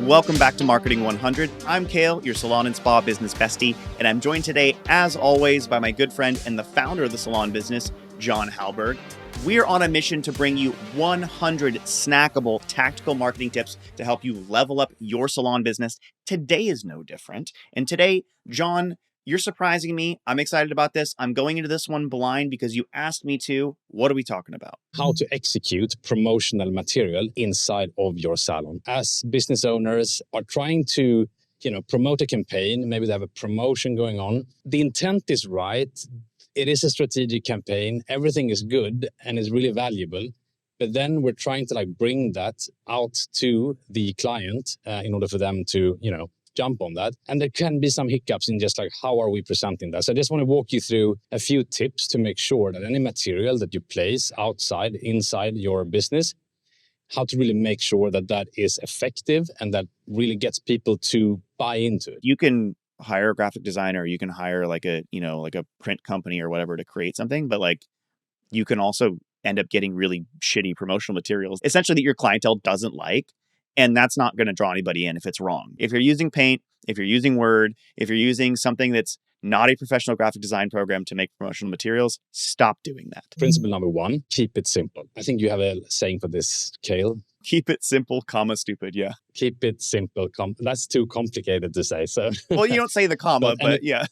Welcome back to Marketing 100. I'm Kayle, your salon and spa business bestie, and I'm joined today, as always, by my good friend and the founder of the Salon Business, John Halberg. We're on a mission to bring you 100 snackable tactical marketing tips to help you level up your salon business. Today is no different. And today, John, you're surprising me. I'm excited about this. I'm going into this one blind because you asked me to. What are we talking about? How to execute promotional material inside of your salon. As business owners are trying to, promote a campaign, maybe they have a promotion going on. The intent is right. It is a strategic campaign. Everything is good and is really valuable. But then we're trying to bring that out to the client in order for them to, jump on that. And there can be some hiccups in just how are we presenting that. So I just want to walk you through a few tips to make sure that any material that you place inside your business, how to really make sure that that is effective and that really gets people to buy into it. You can hire a graphic designer, you can hire a print company or whatever to create something, but you can also end up getting really shitty promotional materials, essentially that your clientele doesn't like. And that's not going to draw anybody in if it's wrong. If you're using Paint, if you're using Word, if you're using something that's not a professional graphic design program to make promotional materials, stop doing that. Principle number 1, keep it simple. I think you have a saying for this, Kayle. Keep it simple, stupid. Yeah. Keep it simple. That's too complicated to say. So, well, you don't say the comma, but yeah.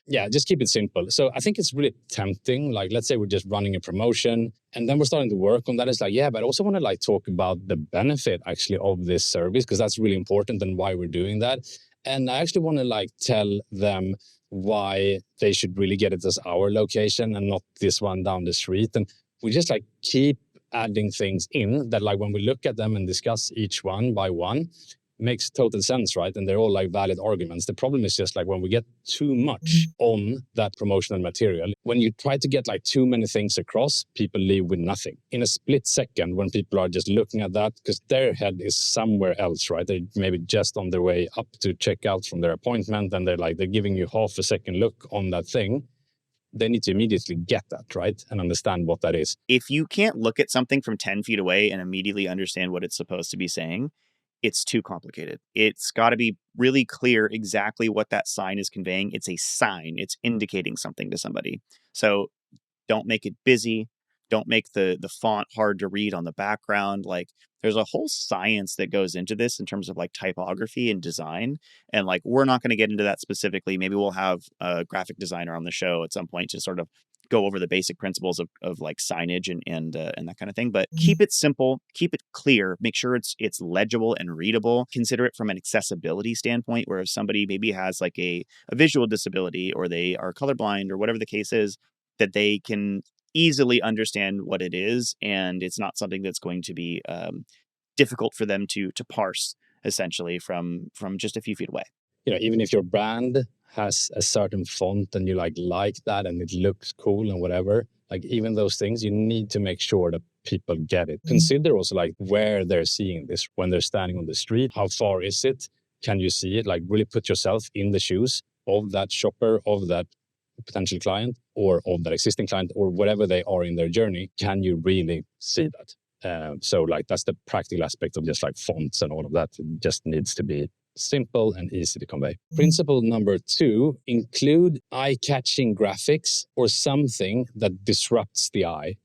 Yeah, just keep it simple. So I think it's really tempting. Let's say we're just running a promotion and then we're starting to work on that. It's but I also want to talk about the benefit actually of this service, because that's really important and why we're doing that. And I actually want to tell them why they should really get it as our location and not this one down the street. And we just keep adding things in that when we look at them and discuss each one by one, makes total sense, right? And they're all valid arguments. The problem is just when we get too much on that promotional material, when you try to get too many things across, people leave with nothing. In a split second, when people are just looking at that, because their head is somewhere else, right? They're maybe just on their way up to check out from their appointment, and they're giving you half a second look on that thing. They need to immediately get that, right? And understand what that is. If you can't look at something from 10 feet away and immediately understand what it's supposed to be saying, it's too complicated. It's got to be really clear exactly what that sign is conveying. It's a sign. It's indicating something to somebody. So don't make it busy. Don't make the font hard to read on the background. There's a whole science that goes into this in terms of typography and design. And we're not going to get into that specifically. Maybe we'll have a graphic designer on the show at some point to sort of go over the basic principles of signage and that kind of thing. But keep it simple, keep it clear, make sure it's legible and readable. Consider it from an accessibility standpoint, where if somebody maybe has a visual disability or they are colorblind or whatever the case is, that they can easily understand what it is, and it's not something that's going to be difficult for them to parse essentially from just a few feet away. Even if your brand has a certain font and you like that and it looks cool and whatever, even those things, you need to make sure that people get it. Consider also where they're seeing this when they're standing on the street. How far is it? Can you see it? Really put yourself in the shoes of that shopper, of that potential client, or of that existing client, or whatever they are in their journey. Can you really see that? So that's the practical aspect of just fonts and all of that. It just needs to be simple and easy to convey. Principle number 2, include eye-catching graphics or something that disrupts the eye.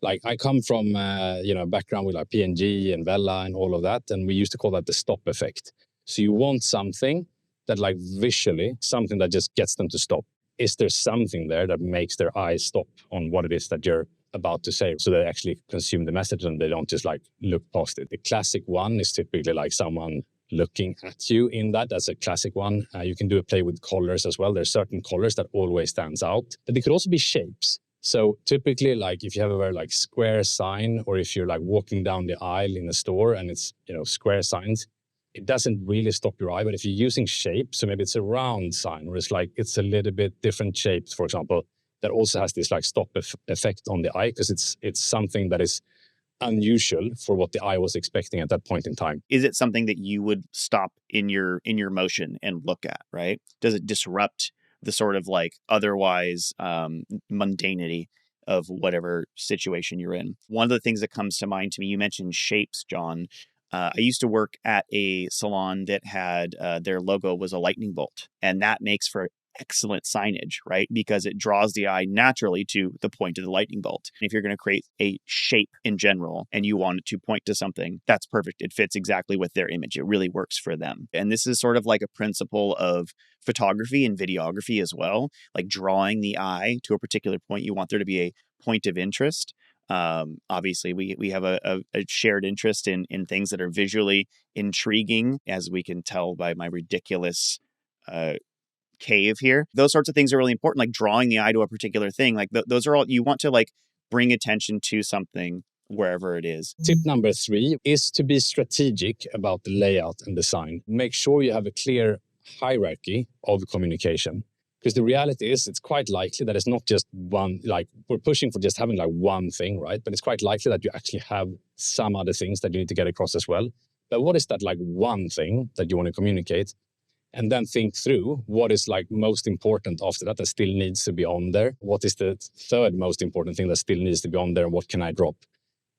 I come from a background with PNG and Vella and all of that, and we used to call that the stop effect. So you want something that visually, something that just gets them to stop. Is there something there that makes their eyes stop on what it is that you're about to say, so they actually consume the message and they don't just look past it? The classic one is typically someone looking at you in that. That's a classic one. You can do a play with colors as well. There's certain colors that always stands out. But it could also be shapes. So typically, if you have a very square sign, or if you're walking down the aisle in a store and it's square signs, it doesn't really stop your eye. But if you're using shapes, so maybe it's a round sign, or it's a little bit different shapes, for example, that also has this stop effect on the eye, because it's something that is unusual for what the eye was expecting at that point in time. Is it something that you would stop in your motion and look at, right? Does it disrupt the sort of otherwise mundanity of whatever situation you're in? One of the things that comes to mind to me, you mentioned shapes, John. I used to work at a salon that had their logo was a lightning bolt, and that makes for excellent signage, right? Because it draws the eye naturally to the point of the lightning bolt. And if you're going to create a shape in general and you want it to point to something, that's perfect. It fits exactly with their image. It really works for them. And this is sort of like a principle of photography and videography as well, like drawing the eye to a particular point. You want there to be a point of interest. Obviously, we have a shared interest in things that are visually intriguing, as we can tell by my ridiculous uh, cave here. Those sorts of things are really important, like drawing the eye to a particular thing. Like those are all you want to like bring attention to something wherever it is. Tip number 3 is to be strategic about the layout and design. Make sure you have a clear hierarchy of communication. Because the reality is, it's quite likely that it's not just one, like we're pushing for just having like one thing, right? But it's quite likely that you actually have some other things that you need to get across as well. But what is that like one thing that you want to communicate? And then think through what is like most important after that still needs to be on there. What is the third most important thing that still needs to be on there? And what can I drop?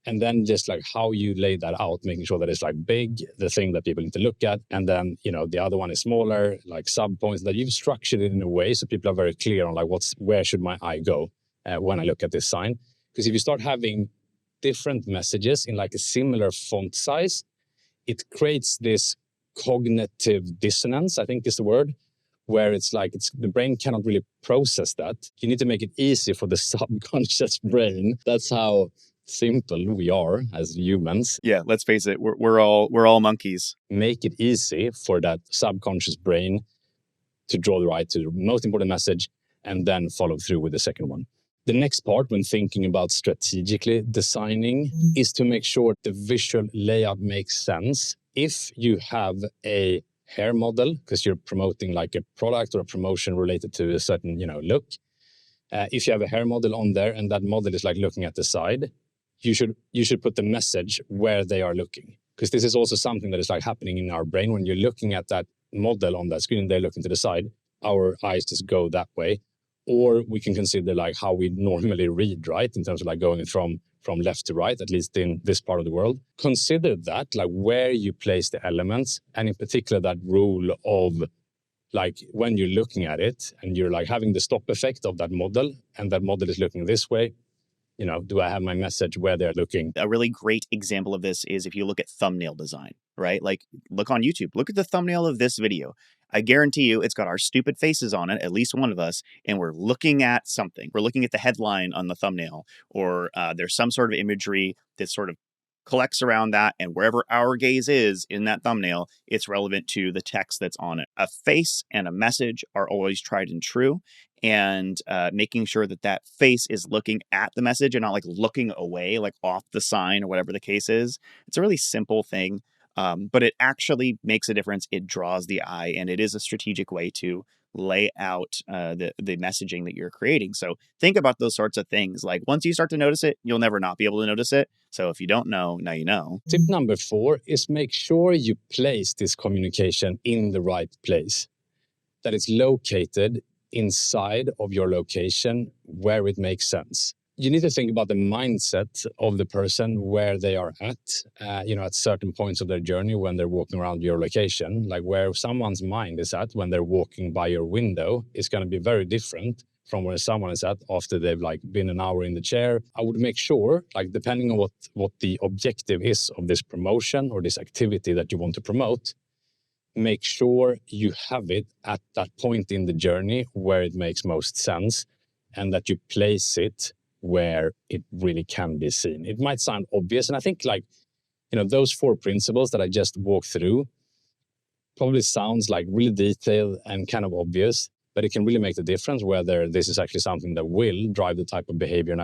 And then just like how you lay that out, making sure that it's like big, the thing that people need to look at. And then, the other one is smaller, like sub points, that you've structured it in a way so people are very clear on like where should my eye go when I look at this sign. Because if you start having different messages in like a similar font size, it creates this cognitive dissonance, I think is the word, where it's like the brain cannot really process that. You need to make it easy for the subconscious brain. That's how simple we are as humans. Yeah, let's face it, we're all monkeys. Make it easy for that subconscious brain to draw the right to the most important message and then follow through with the second one. The next part when thinking about strategically designing is to make sure the visual layout makes sense. If you have a hair model, because you're promoting like a product or a promotion related to a certain, look, if you have a hair model on there and that model is like looking at the side, you should put the message where they are looking. Because this is also something that is like happening in our brain. When you're looking at that model on that screen, they're looking to the side, our eyes just go that way. Or we can consider like how we normally read, right? In terms of like going from left to right, at least in this part of the world. Consider that, like where you place the elements, and in particular that rule of like when you're looking at it and you're like having the stop effect of that model, and that model is looking this way, do I have my message where they're looking? A really great example of this is if you look at thumbnail design, right? Like look on YouTube, look at the thumbnail of this video. I guarantee you it's got our stupid faces on it, at least one of us, and we're looking at something. We're looking at the headline on the thumbnail, or there's some sort of imagery that sort of collects around that, and wherever our gaze is in that thumbnail, it's relevant to the text that's on it. A face and a message are always tried and true, and making sure that that face is looking at the message and not like looking away, like off the sign or whatever the case is. It's a really simple thing, but it actually makes a difference. It draws the eye, and it is a strategic way to lay out the messaging that you're creating. So think about those sorts of things. Like once you start to notice it, you'll never not be able to notice it. So if you don't know, now you know. Tip number 4 is make sure you place this communication in the right place, that it's located inside of your location where it makes sense. You need to think about the mindset of the person, where they are at certain points of their journey when they're walking around your location. Like where someone's mind is at when they're walking by your window is going to be very different from where someone is at after they've like been an hour in the chair. I would make sure, like depending on what the objective is of this promotion or this activity that you want to promote, make sure you have it at that point in the journey where it makes most sense, and that you place it where it really can be seen. It might sound obvious, and I think those 4 principles that I just walked through probably sounds like really detailed and kind of obvious, but it can really make the difference whether this is actually something that will drive the type of behavior and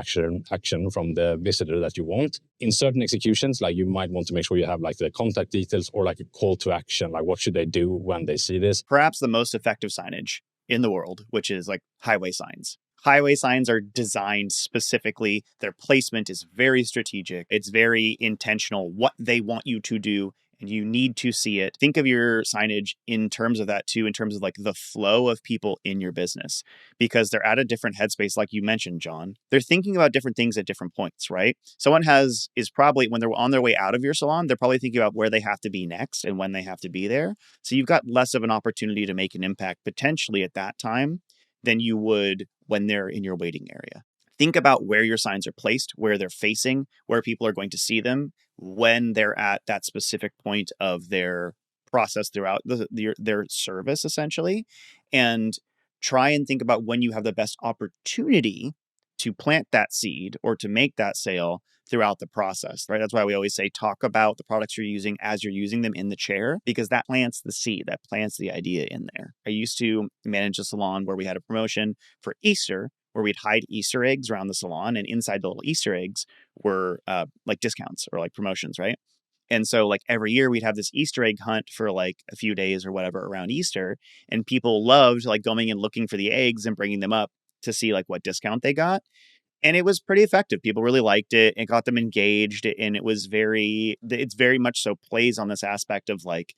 action from the visitor that you want. In certain executions, like you might want to make sure you have like the contact details or like a call to action, like what should they do when they see this. Perhaps the most effective signage in the world, which is like highway signs. Highway signs are designed specifically. Their placement is very strategic. It's very intentional what they want you to do and you need to see it. Think of your signage in terms of that too, in terms of like the flow of people in your business, because they're at a different headspace, like you mentioned, John. They're thinking about different things at different points, right? Someone is probably, when they're on their way out of your salon, they're probably thinking about where they have to be next and when they have to be there. So you've got less of an opportunity to make an impact potentially at that time than you would when they're in your waiting area. Think about where your signs are placed, where they're facing, where people are going to see them when they're at that specific point of their process throughout their service, essentially. And try and think about when you have the best opportunity to plant that seed or to make that sale throughout the process, right? That's why we always say talk about the products you're using as you're using them in the chair, because that plants the seed, that plants the idea in there. I used to manage a salon where we had a promotion for Easter where we'd hide Easter eggs around the salon, and inside the little Easter eggs were like discounts or like promotions, right? And so like every year we'd have this Easter egg hunt for like a few days or whatever around Easter, and people loved like going and looking for the eggs and bringing them up to see like what discount they got. And it was pretty effective. People really liked it. It got them engaged, and it's very much so plays on this aspect of like,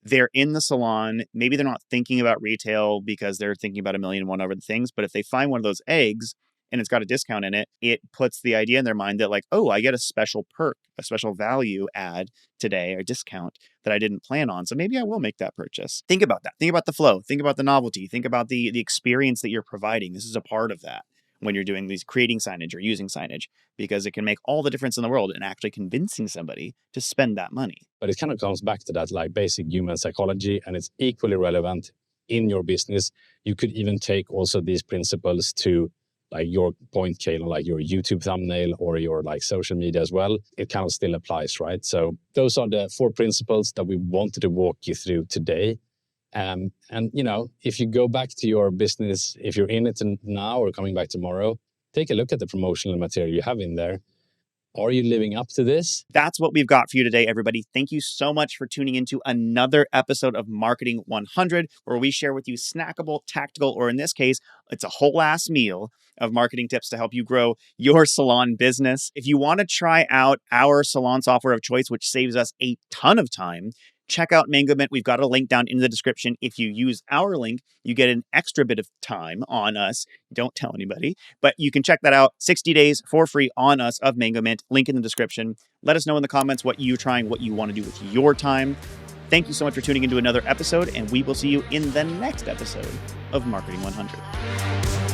they're in the salon. Maybe they're not thinking about retail because they're thinking about a million and one other things. But if they find one of those eggs and it's got a discount in it, it puts the idea in their mind that like, oh, I get a special perk, a special value add today, or discount that I didn't plan on. So maybe I will make that purchase. Think about that. Think about the flow. Think about the novelty. Think about the experience that you're providing. This is a part of that when you're doing these, creating signage or using signage, because it can make all the difference in the world in actually convincing somebody to spend that money. But it kind of comes back to that like basic human psychology, and it's equally relevant in your business. You could even take also these principles to like your point, Kayle, like your YouTube thumbnail or your like social media as well. It kind of still applies, right? So those are the 4 principles that we wanted to walk you through today. And you know, if you go back to your business, if you're in it now or coming back tomorrow, take a look at the promotional material you have in there. Are you living up to this? That's what we've got for you today, everybody. Thank you so much for tuning into another episode of Marketing 100, where we share with you snackable, tactical, or in this case, it's a whole ass meal of marketing tips to help you grow your salon business. If you want to try out our salon software of choice, which saves us a ton of time, check out Mango Mint. We've got a link down in the description. If you use our link, you get an extra bit of time on us. Don't tell anybody, but you can check that out. 60 days for free on us of Mango Mint. Link in the description. Let us know in the comments what you're trying, what you want to do with your time. Thank you so much for tuning into another episode, and we will see you in the next episode of Marketing 100.